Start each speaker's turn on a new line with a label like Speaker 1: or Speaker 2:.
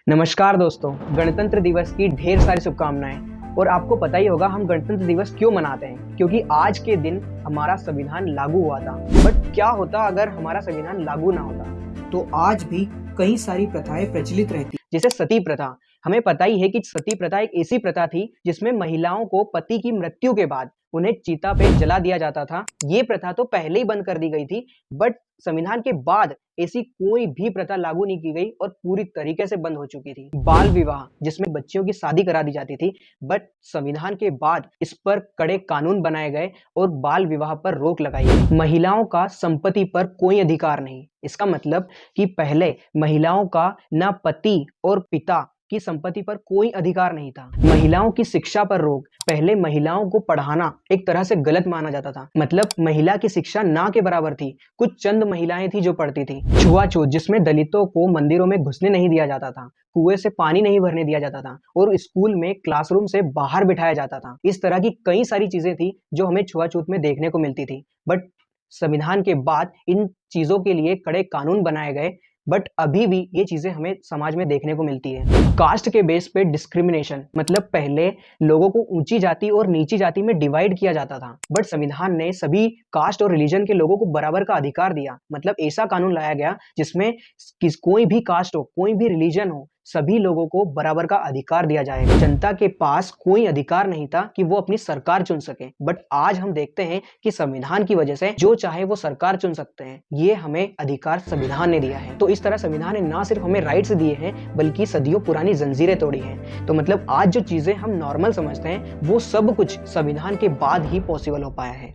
Speaker 1: नमस्कार दोस्तों, गणतंत्र दिवस की ढेर सारी शुभकामनाएं। और आपको पता ही होगा हम गणतंत्र दिवस क्यों मनाते हैं, क्योंकि आज के दिन हमारा संविधान लागू हुआ था। बट क्या होता अगर हमारा संविधान लागू ना होता?
Speaker 2: तो आज भी कई सारी प्रथाएं प्रचलित रहती।
Speaker 1: जैसे सती प्रथा। हमें पता ही है कि सती प्रथा एक ऐसी प्रथा थी जिसमें महिलाओं को पति की मृत्यु के बाद उन्हें चिता पे जला दिया जाता था। ये प्रथा तो पहले ही बंद कर दी गई थी, बट संविधान के बाद ऐसी कोई भी प्रथा लागू नहीं की गई और पूरी तरीके से बंद हो चुकी थी। बाल विवाह, जिसमें बच्चियों की शादी करा दी जाती थी, बट संविधान के बाद इस पर कड़े कानून बनाए गए और बाल विवाह पर रोक लगाई गई। महिलाओं का संपत्ति पर कोई अधिकार नहीं। इसका मतलब कि पहले महिलाओं का न पति और पिता की संपत्ति पर कोई अधिकार नहीं था। महिलाओं की शिक्षा पर रोक। पहले महिलाओं को पढ़ाना एक तरह से गलत माना जाता था, मतलब महिला की शिक्षा ना के बराबर थी। कुछ चंद महिलाएं थी जो पढ़ती थी। छुआछूत, जिसमें दलितों को मंदिरों में घुसने नहीं दिया जाता था, कुएं से पानी नहीं भरने दिया जाता था और स्कूल में क्लासरूम से बाहर बिठाया जाता था। इस तरह की कई सारी चीजें थी जो हमें छुआछूत में देखने को मिलती थी। बट संविधान के बाद इन चीजों के लिए कड़े कानून बनाए गए, बट अभी भी ये चीजें हमें समाज में देखने को मिलती है। कास्ट के बेस पे डिस्क्रिमिनेशन, मतलब पहले लोगों को ऊंची जाति और नीची जाति में डिवाइड किया जाता था, बट संविधान ने सभी कास्ट और रिलीजन के लोगों को बराबर का अधिकार दिया। मतलब ऐसा कानून लाया गया जिसमें कोई भी कास्ट हो, कोई भी रिलीजन हो, सभी लोगों को बराबर का अधिकार दिया जाएगा। जनता के पास कोई अधिकार नहीं था कि वो अपनी सरकार चुन सके, बट आज हम देखते हैं कि संविधान की वजह से जो चाहे वो सरकार चुन सकते हैं। ये हमें अधिकार संविधान ने दिया है। तो इस तरह संविधान ने ना सिर्फ हमें राइट्स दिए हैं, बल्कि सदियों पुरानी जंजीरें तोड़ी हैं। तो मतलब आज जो चीजें हम नॉर्मल समझते हैं, वो सब कुछ संविधान के बाद ही पॉसिबल हो पाया है।